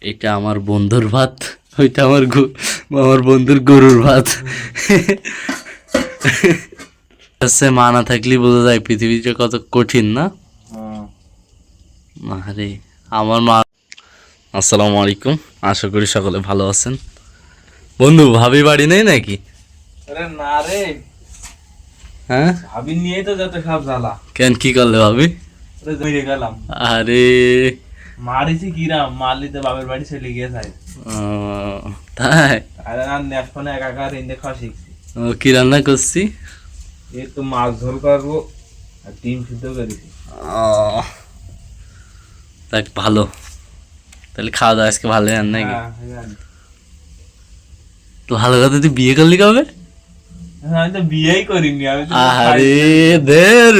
এটা আমার বন্ধুর ভাত, ওইটা আমার বন্ধুর গরুর ভাত। মা না থাকলে বোঝা যায় পৃথিবীটা কত কঠিন না। আরে আমার মা। আসসালামু আলাইকুম, আশা করি সকলে ভালো আছেন। বন্ধু ভাবি বাড়ি নেই নাকি? আরে না রে, হ্যাঁ ভাবি নিয়ে তো যত সব জ্বালা। কেন, কি করলে ভাবি? মরে গেলাম, আরে মারিছি কিরাম মারলিতে বাপের বাড়ি চলে গিয়ে যাই। তাই? আরে না নেশপনে একাকার এনে খাওয়া শিখছি। কি রান্না করছি? এই তো মাছ ঝোল করবো আর ডিম সিদ্ধ করেছি। দেখ ভালো, তাহলে খাওয়া দাওয়া আজকে ভালো রান্না নাকি? তো ভালো কথা, তুই বিয়ে করলি কবে? আমি তো বিয়েই করিনি, আমি তো আরে দের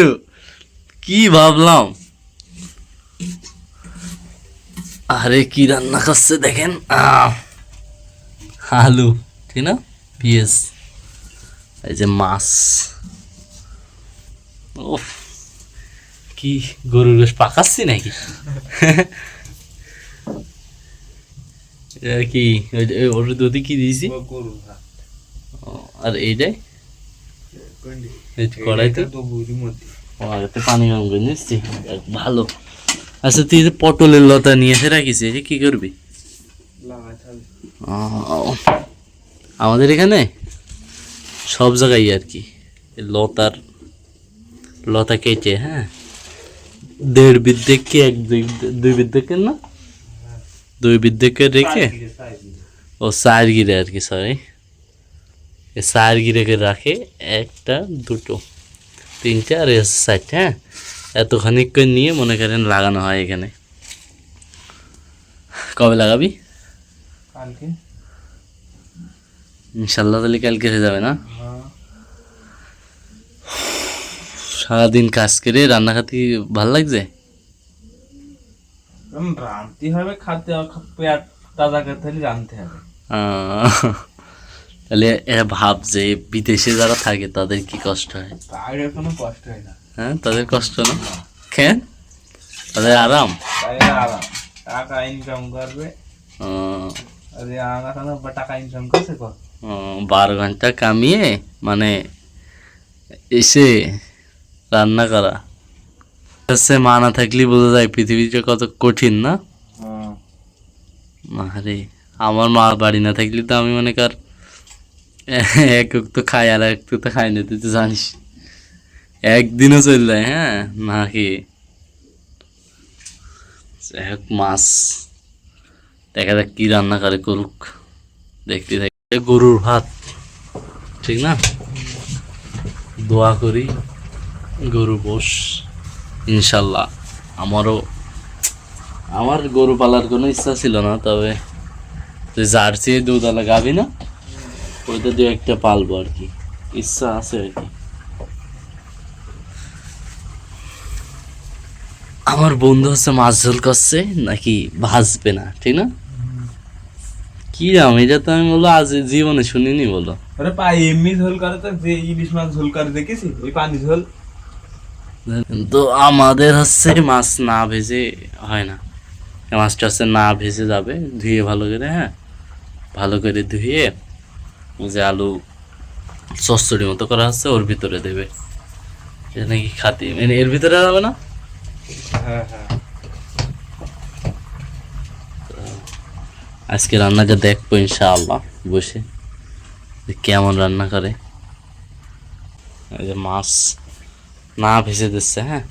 কি ভাবলাম। আরে কি রান্না করছে দেখেন, আলু, ঠিক না, পেঁয়াজ, এই যে মাছ। ওফ, কি গরুর গোশ পাকাচ্ছি নাকি? এটা কি ওর দুধে কি দিয়েছি? আর এইটাই কড়াইতে পানি গরম করে নিচ্ছি, ভালো। আচ্ছা তুই যে পটলের লতা নিয়ে এসে রাখিস, এই যে কি করবি? আমাদের এখানে সব জায়গায় আর কি লতা কেটে, হ্যাঁ, 1.5 বিদ্ধেকে দুই বিদ্ধেকে না, 2 বিদ্ধেকে রেখে, ও 4 গিরে আর কি, সরি, 4 গিরেকে রাখে, 1টা 2টো 3টে আর 4টে, হ্যাঁ, এতখানি করে নিয়ে মনে করেন লাগানো হয় এখানে। কবে লাগাবি? কালকে ইনশাল্লাহ, তাহলে কালকে হয়ে যাবে না? সারাদিন কাজ করে রান্না খাতে ভালো লাগছে? রাঁধতে হবে, খাতে পেট তাজা করতে হলে রাঁধতে হবে। তাহলে এরা ভাব যে বিদেশে যারা থাকে তাদের কি কষ্ট হয়। তাদের কোনো কষ্ট হয় না। হ্যাঁ, তাদের কষ্ট না কেন, তাদের আরাম। তাদের আরাম, টাকা ইনকাম করবে। আরে আমার কাছে টাকা ইনকাম করছে কত? 12 ঘন্টা কামিয়ে মানে এসে রান্না করা। মা না থাকলে বোঝা যায় পৃথিবীটা কত কঠিন না। আরে আমার মা বাড়ি না থাকলে তো আমি মনে কর এক তো খাই আর এক তো খাই না, তুই তো জানিস, একদিনও চলে যায়, হ্যাঁ, না খেয়ে। যাই হোক, মাছ দেখা যাক কি রান্না করে, করুক, দেখতে থাকি। গরুর ভাত, ঠিক না? দোয়া করি গরু বোস ইনশাল্লাহ। আমার গরু পালার কোনো ইচ্ছা ছিল না, তবে তুই জার্সি দুধওয়ালা গাবি না, ওইটা 2-1টা পালবো আর কি, ইচ্ছা আছে আর কি। আমার বন্ধু হচ্ছে মাছ ঝোল করছে নাকি ভাজবে না, ঠিক না? কি জাম, এটা তো আমি বললো আজ জীবনে শুনিনি, বলো। আরে এমনি ঝোল করে তো, যে ইলিশ মাছ ঝোল করে দেখেছি, ওই পানি ঝোল। তো আমাদের হচ্ছে মাছ না ভেজে হয় না, মাছটা হচ্ছে না ভেজে যাবে, ধুয়ে ভালো করে, হ্যাঁ, ভালো করে ধুয়ে যে আলু চচ্চড়ি মতো করা হচ্ছে ওর ভিতরে দেবে, এটা নাকি খাতি, মানে এর ভিতরে যাবে না। হ্যাঁ হ্যাঁ, আজকে রান্নাটা দেখবো ইনশাআল্লাহ বসে, যে কেমন রান্না করে। এই যে মাছ না ভেজে দিচ্ছে, হ্যাঁ,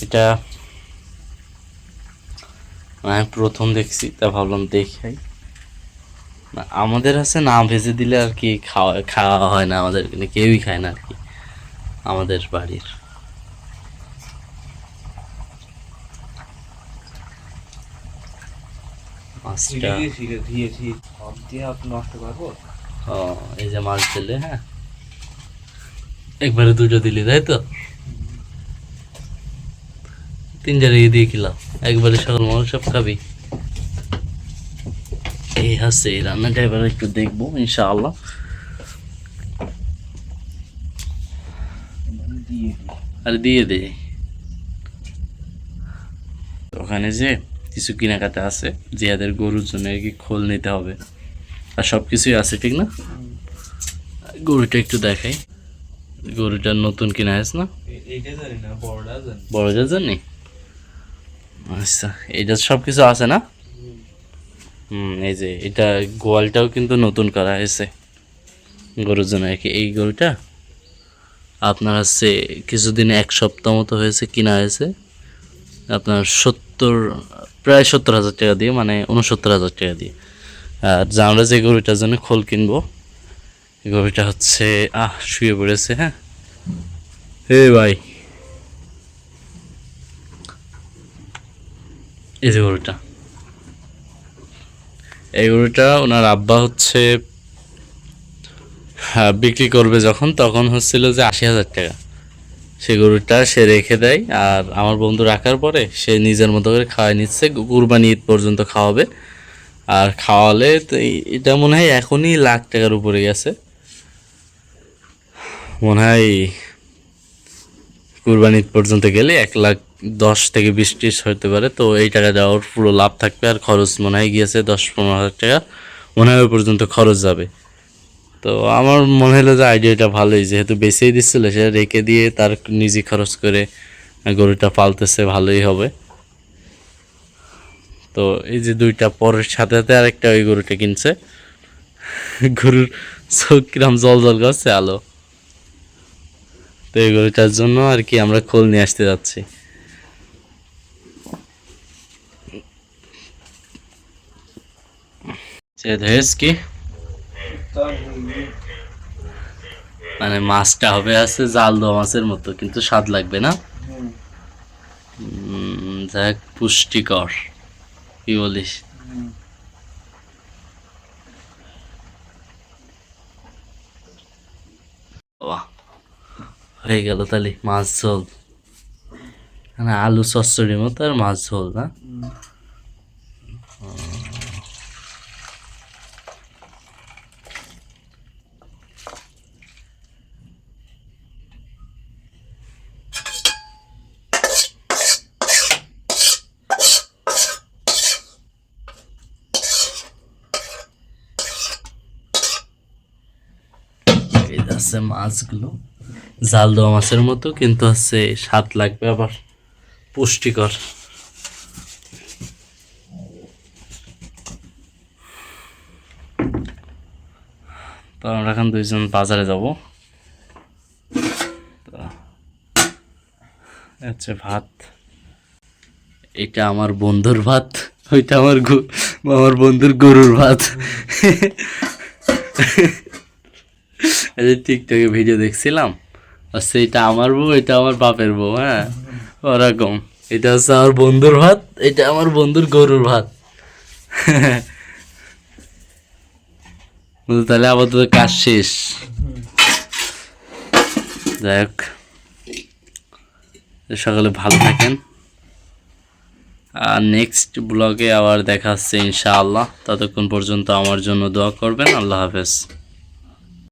এটা আমি প্রথম দেখছি, তা ভাবলাম দেখাই। না, আমাদের আছে না ভেজে দিলে আর কি খাওয়া হয় না, আমাদের এখানে কেউই খায় না আর কি, আমাদের বাড়ির। মাছটা দিয়েছি সব দিয়ে নষ্ট করবো। এই যে মাছ দিলে, হ্যাঁ, একবারে 2টো দিলি, তাই তো? 3টা রেখে দিয়ে খেলাম, একবারে সকল মানুষ সব খাবি। এই হচ্ছে এই রান্নাটা, এবার একটু দেখবো ইনশাআল্লাহ। আর দিয়ে দে ওখানে যে কিছু কেনাকাটা আছে, জিহাদের গরুর জন্য আর কি খোল নিতে হবে, আর সব কিছুই আছে, ঠিক না? গরুটা একটু দেখাই, গরুটা নতুন কিনা হয়েছে না, এইটা জানি না, বড়টা জানি। বড়টার জন্য। আচ্ছা, এটা সব কিছু আছে না? এই যে এটা গোয়ালটাও কিন্তু নতুন করা হয়েছে গরুর জন্য আর কি। এই গরুটা আপনার হচ্ছে কিছুদিন, 1 সপ্তাহ মতো হয়েছে কিনা হয়েছে, আপনার প্রায় 70,000 টাকা দিয়ে, মানে 69,000 টাকা দিয়ে। আর আমরা যে গরুটার জন্য খোল কিনবো, এই গরুটা হচ্ছে শুয়ে পড়েছে। হ্যাঁ, হে ভাই, এই যে গরুটা, এই গরুটা ওনার আব্বা হচ্ছে বিক্রি করবে যখন, তখন হচ্ছিল যে 80,000 টাকা। সে গরুটা সে রেখে দেয়, আর আমার বন্ধু রাখার পরে সে নিজের মতো করে খাওয়াই নিচ্ছে, কুরবানি ঈদ পর্যন্ত খাওয়াবে। আর খাওয়ালে তো এটা মনে হয় এখনই লাখ টাকার উপরে গেছে, মনে হয় কুরবানি ঈদ পর্যন্ত গেলে 1,10,000 থেকে 20,000 হতে পারে। তো এই টাকা দেওয়ার পুরো লাভ থাকবে, আর খরচ মনে হয় গিয়েছে 10-15,000 টাকা, মনে হয় ওই পর্যন্ত খরচ যাবে। তো আমার মনে হলো যে আইডিয়াটা ভালোই, যেহেতু বেঁচেই দিচ্ছিল, সে রেখে দিয়ে তার নিজে খরচ করে গরুটা পালতেছে, ভালোই হবে। তো এই যে দুইটা পরের সাথে সাথে আরেকটা ওই গরুটা কিনছে, গরুর চোখ কিরম জল জল করছে আলো। তো এই গরুটার জন্য আর কি আমরা খোল নিয়ে আসতে যাচ্ছি। কি মানে মাছটা হবে আছে জাল দেওয়া মাছের মতো, কিন্তু স্বাদ লাগবে না, যাক পুষ্টিকর, কি বলিস? বাহ, হয়ে গেল তাহলে মাছ ঝোল, মানে আলু চচ্চড়ির মতো আর মাছ ঝোল না? এই আছে মাছগুলো, জাল দেওয়া মাছের মতো, কিন্তু হচ্ছে স্বাদ লাগবে, আবার পুষ্টিকর। তো আমরা এখন দুইজন বাজারে যাব। আচ্ছা, ভাত, এটা আমার বন্ধুর ভাত, ওইটা আমার বন্ধুর গরুর ভাত। এই যে টিকটকে ভিডিও দেখছিলাম, আচ্ছা এটা আমার বউ, এটা আমার বাপের বউ, হ্যাঁ ওরকম। এটা হচ্ছে আমার বন্ধুর ভাত, এটা আমার বন্ধুর গরুর ভাত। তাহলে আপাতত কাজ শেষ। যাই হোক, সকালে ভালো থাকেন, আর নেক্সট ব্লগে আবার দেখা হচ্ছে ইনশাআল্লাহ। ততক্ষণ পর্যন্ত আমার জন্য দোয়া করবেন। আল্লাহ হাফেজ।